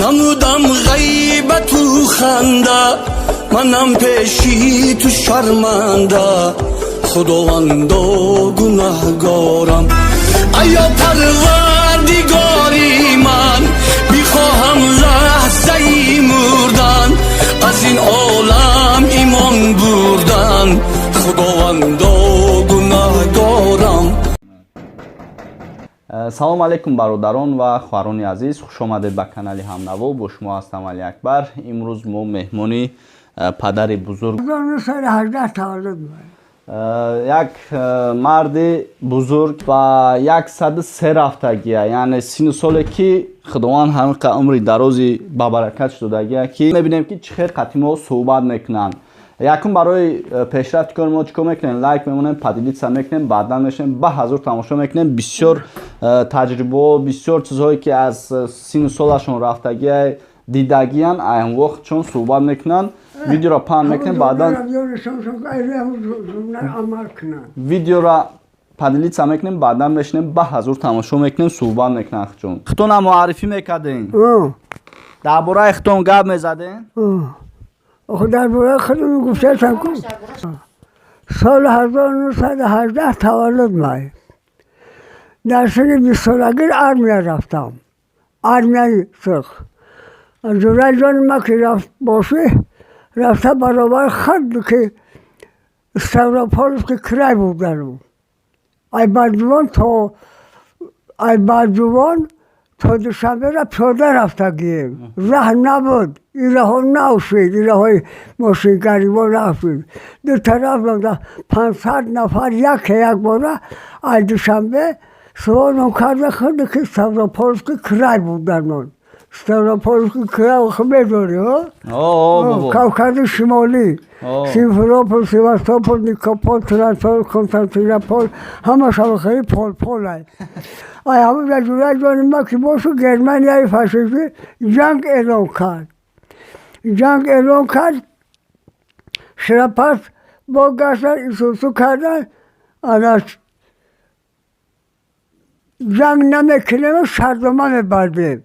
نمودم غیبت و خنده، منم پیشی تو شرمنده. خداوندا گناهگارم، ایا پروردگاری من، میخواهم لحظه ای مردن، از این عالم ایمان بردن. خداوندا گناهگارم. салом алейкум бародарон ва хоҳарони азиз, хуш омадед ба канали ҳамнаво. бо шумо ҳастам Али Акбар. имрӯз мо меҳмони падари бузург, як марди бузург ба 103 рафтагия, яъне сину соле ки худованд ҳамиқа умри дарози бабаракатш додагия, ки мебинем ки чӣ хел қати мо суҳбат мекунанд. якум барои пешрафти кори мо чӣ кор мекунем? Лайк мемонем, поделиться мекунем, баъдан мешавем, ба ҳазур тамошо мекунем. бисёр таҷрибо, бисёр чизҳое ки аз сину солашон рафтагия дидагиян, айн вақт чун суҳбат мекунанд. видеоро паҳн мекунем, баъдан видеоро поделиться мекунем, баъдан мешинем, ба ҳазур тамошо мекунем, суҳбат мекунем. чун худтона муаррифӣ мекардем? дар бораи худтон гап мезадем? در برای خودم گفتم کن سال 1918 تولد مای در سن 20 سالگی آرمیا رفتم، آرمیای سرخ. جورای جان ما که رفت باشه رفته برابر خط که استاروپولس که کرای بود درو ای بردوان تا دوشنبه را پیاده رفته گیم، راه نبود، این راه ها نوشید، این راه های ماشین گریبان رفتید. دو طرف رفته 500 نفر یک باره. ای دوشنبه سوال کرده خود که استاروپولس که کرای بود در من. استاروپولس که کرای خود میداری ها؟ کوکب شمالی، سیمفروپول، سیواستوپول، نیکوپول، ترانسپول، کنستانتینوپل، همه شما خیلی پول های. ای همون در جورای جان ما که باشو گرمانیای فاشیستی جنگ اعلان کرد. سپس با گشتن ایسوسو کردن، جنگ نمیکنیم، شرطنامه میبندیم.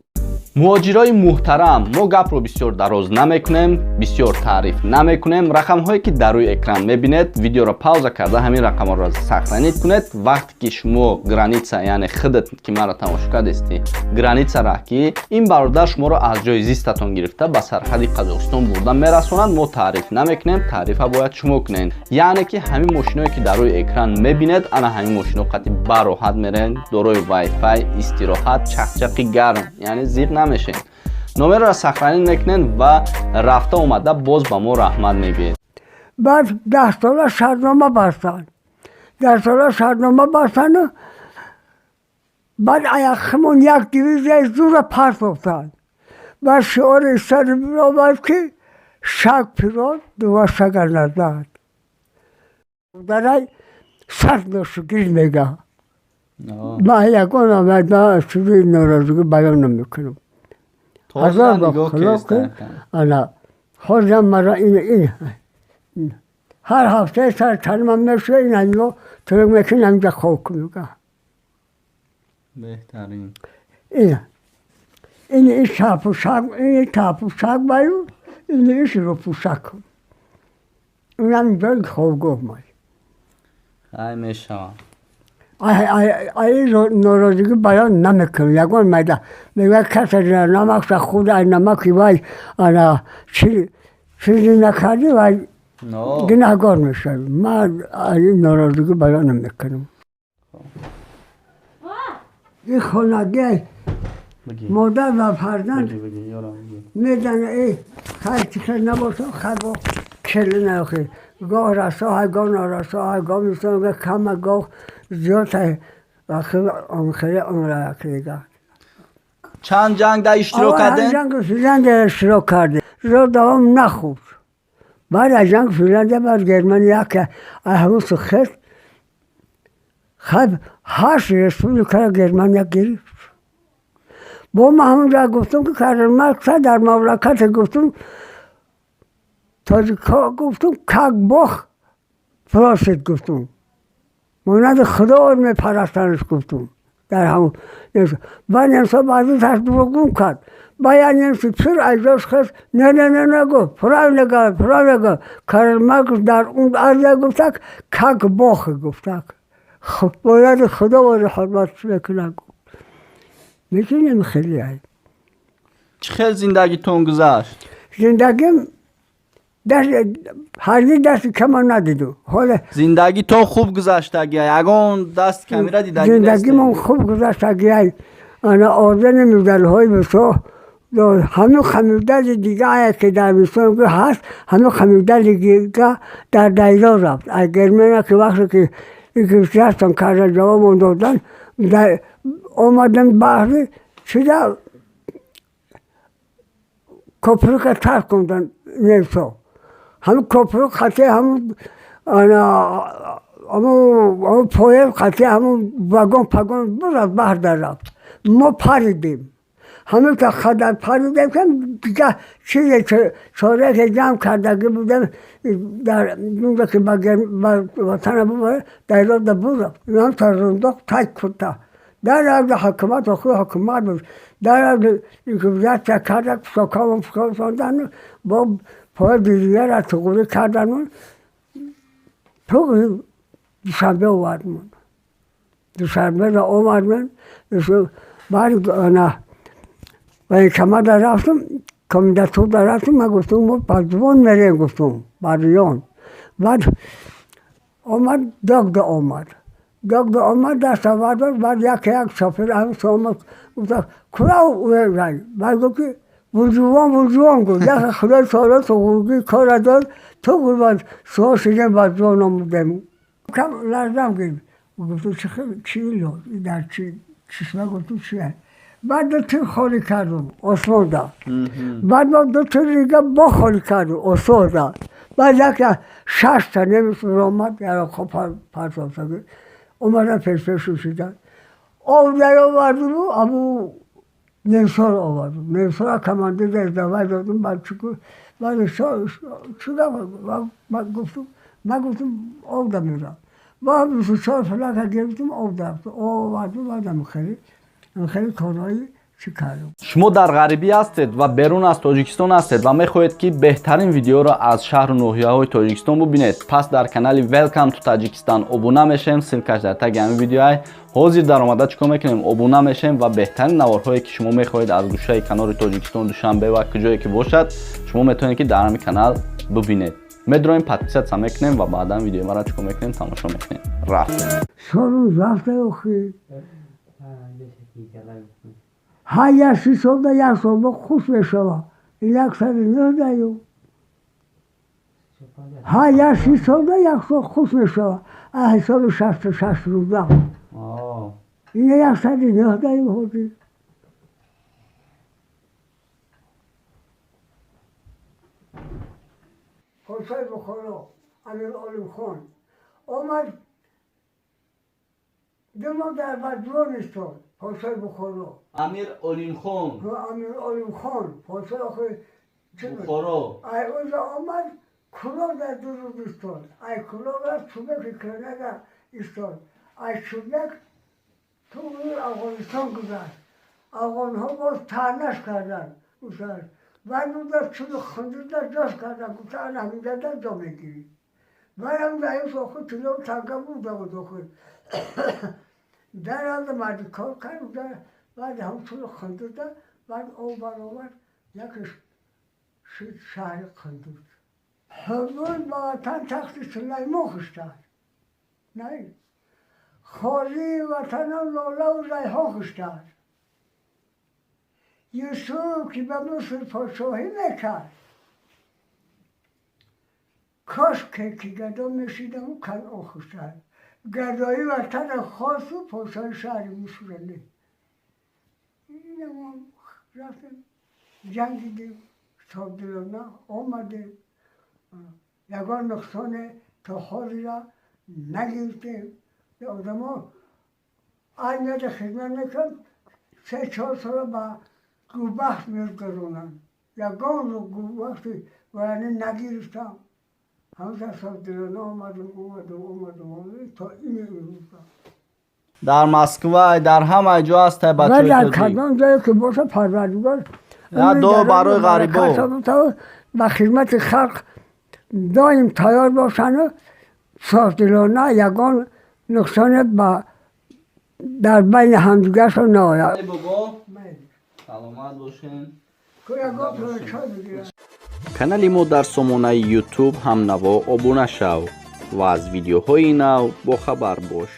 муҳоҷирои муҳтарам, мо гапро бисёр дароз намекунем, бисёр таъриф намекунем. рақамҳое ки дар рӯи экран мебинед, видеоро пауза карда ҳамин рақамҳоро сахранид кунед. вақте ки шумо граница, яъне хидат ки маро тамошо кардести, граница раҳки ин бародар шуморо аз ҷои зистатон гирифта ба сарҳади Қазоқистон бурда мерасонанд. мо таъриф намекунем, таърифа бояд шумо кунед. яъне ки ҳамин мошиное ки дар рӯи экран мебинед, ана ҳамин мошино қати бароҳат мерен, дорои вайфай, истироҳат, чақчақи гарм, яъне зиқ намешен. номерро сахранӣ мекунен ва рафта омада боз ба мо раҳмат мегӯед. بعد 10 ساله شرطنامه بستن، 10 ساله شرطنامه بستن. بعد ایاخمون یک دیویزه زور پس افتاد. بعد شعار سر برآورد که شک پیران دو شگر نزد. برای صد نشکر میگه. من یکان آمد من شروع ناراضگی بیان نمیکنم. هزار بخلاق انا خودم مرا این هر هفته سر تنم میشه این اینو تو میکنم اینجا خوک میگه. بهترین این تاپوشک باید این ایش رو پوشک اونم اینجا خوب گفت مای ای میشوم ای ناراضگی بیان نمیکنم. یکان میگه کسی نمک خود ای نمکی وای انا چیزی نکردی وای گناهگار میشه. من این ناراضگی بیان نمیکنم. این خانگی مادر و فرزند میدن ای خیلی چیزی نباشه، خیلی کلی نخی گاه رسا های گاه نرسا های گاه میستان کم گاه زیاد های خیلی عمره کلیگه. چند جنگ در اشتراک کردن؟ جنگ اشتراک کرده. رو دوام نخود. بعد از جنگ فیلنده بعد گرمانیا که همون سخت خب 8 رسپولیکا گرمانیا گرفت. با ما همونجا گفتم که کرد مرکز در مملکت گفتم تاجیکا گفتم کاک باخ فراسد گفتم مانند خدا میپرستنش گفتم در همون نمسا و نمسا بعضی تاش دروغون کرد باید نمسی پیر ایجاش خست نه گفت فرای نگاه کارل مارکس در اون عرضه گفتک کک باخه گفتک باید خدا و حرمت بکنه میتونیم خیلی هایی چه خیلی زندگیتون گذشت؟ زندگیم هرگز دست کم ندیدم حالا زندگی تو خوب گذشت اگه یگان دست کمی را دیدگی زندگی من خوب گذشت اگه انا آردن میدل های بسا همه خمیردل دیگه که در بسان که هست همه خمیردل دیگه در دیلا رفت اگر من که وقتی که یکی رفتن کرده جواب من دادن آمدن بحری چیزا کپرو که ترک کندن نفسا همه کپرو خطه همون پایل خطه همون وگان پگان برد بحر در رفت ما پریدیم همه تا خدر پریدیم که دیگه چیزی چاره که جمع کردگی بودم در اونجا که با وطن بباره در را در برد هم تا رونداق تک کتا در عرض حکومت و خود حکومت بود در عرض وزارت کردن ساکام ساندن با پای بیریه را تقوری کردن تو دوشنبه آورد من دوشنبه را آورد من بعد و این کمه در رفتم کمیداتور در رفتم من گفتم ما پردوان میریم گفتم بردیان بعد آمد داگده آمد دست آورد بعد یک شافر هم آمد گفت کلاو رای بعد گفت که برجوان گفت یک خدای سالا تو گرگی کار دار تو قربان سوال شدیم برجوان آمودیم کم لرزم گرد گفتم چی لاد در چشمه گفتم چیه بعد دو تیر خالی کردم آسمان دا بعد دو تیر دیگه با خالی کردم آسمان دا بعد یک 6 تا نمیتون آمد یا خوب پرتاب ساگه اومدن پیش شدن آب در آوردم امو نمسار آوردم نمسار کمانده در دوای دادم بعد بعد گفتم آب در میرم بعد 24 فلک گرفتم آب در آوردم بعدم خیلی کارهایی چی کردم شما در غریبی هستید و بیرون از تاجیکستان هستید و میخواهید که بهترین ویدیو را از شهر و ناحیه های تاجیکستان ببینید پس در کانال ویلکام تو تاجیکستان ابونه میشیم سیلکش در تگ همین ویدیوهای حاضر در آمده چیکار میکنیم ابونه میشیم و بهترین نوارهایی که شما میخواهید از گوشه کنار تاجیکستان دوشنبه و کجایی که باشد شما میتونید که در همین کانال ببینید میدونیم پادپیسات میکنیم و بعدا ویدیو ما را چیکار میکنیم تماشا میکنیم رفتیم سالون رفته اخی ها یک 300 یک سال خوش بشوه 109 دیو ها یک 300 یک سال خوش بشوه حساب 66 روزه این 109 دیو هودی حسین بخورا امیر علیم خان آمد دما در بدرون استاد حسین بخورا امیر علیم خان حسین آخه بخورا ای اوزا آمد کلا در درود استاد ای کلا را چوبک کرنگا استاد ای چوبک تو افغانستان گذاشت افغان ها باز تعنش کردن استاد و در چون خندید در جاش کردن گفتن همیده در جا میگیری و هم در این ساخت تلو تنگه بود داخل در هم مردی کار کرد بعد همچون خندید بعد او برابر یکش شهر خندید همون با وطن تخت سلیمان خشتن نه خالی وطن ها لاله و ریحان خشتن یوسف که به مصر پادشاهی میکرد کاش که گدا میشیدم و کنعان خشتن گدایی وطن خاص و پادشاهی شهر مصر نه این ما رفتیم جنگیدیم صابدلانه آمدیم یگان نقصان تا حالی را نگرفتیم آدم ها آینده خدمت میکرد 3-4 سال با گوبخت میگرونن یگان رو گوبختی ولی نگرفتم همه صابدلانه آمدیم تا این روزا در مسکو در همه جا هست و بچه در تاجیک. کدام جایی که باشه پروردگار یا دو برای غریبا و خدمت خلق دایم تیار باشن و صافدلانه یگان نقصان در بین همدیگرشون نآید. سلامت باشین. канали мо дар сомонаи ютуб ҳамнаво обуна шав ва аз видеоҳои нав бохабар бош.